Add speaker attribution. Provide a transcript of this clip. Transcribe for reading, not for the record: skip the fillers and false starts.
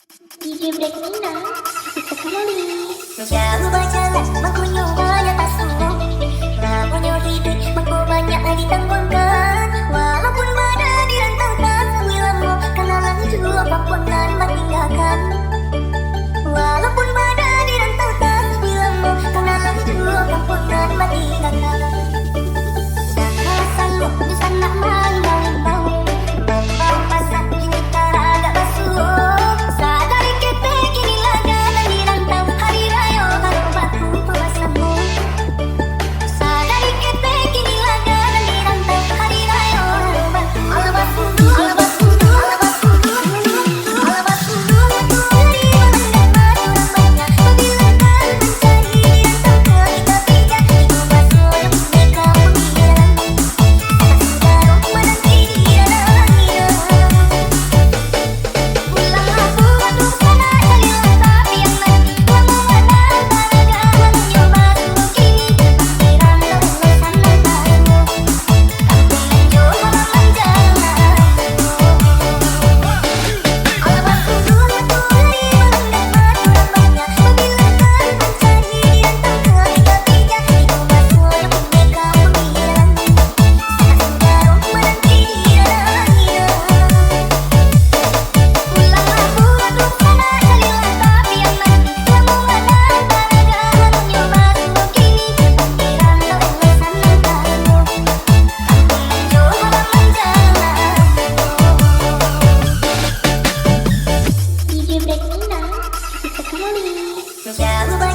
Speaker 1: DJ Break Nina, sekali.
Speaker 2: Jauh berjalan, mengunjung banyak tasmu. Namun hidup mampu banyak ditanggungan. Walaupun badan dirantaukan sembilamu, kenalan itu apapun dan meninggalkan. Walaupun badan dirantaukan sembilamu, kenalan itu apapun dan meninggalkan. Dah sanggup di sana mengimbau, membawa masa kini agak basuh. Sadari kita kini langganan dirantau, hari raya harus batu pembasamu. Sadari kita kini langganan dirantau, hari raya harus batu. Alabas kudu, alabas kudu, alabas kudu, alabas kudu. Dari mendengar orang banyak, bila kan mencari dirantau ke kita pijak, itu basuh yang mereka pemikiran. Sudah menanti di dalam hidup. Pulang aku aduh sana kalilah tapi yang nanti walau mana tanaga mencoba kini pikiran terus sana tahu kampung menjual halaman jalan. Alabas kudu aku dari mendengar orang banyak, bila kan mencari dirantau ke kita pijak, itu basuh yang mereka pemikiran. Sudah menanti di dalam hidup. Pulang aku aduh sana kalilah tapi yang nanti walau mana tanaga mencoba kini pikiran terus sana tahu kampung menjual halaman jalan.
Speaker 1: DJ Break Nina, sekali.
Speaker 2: Jauh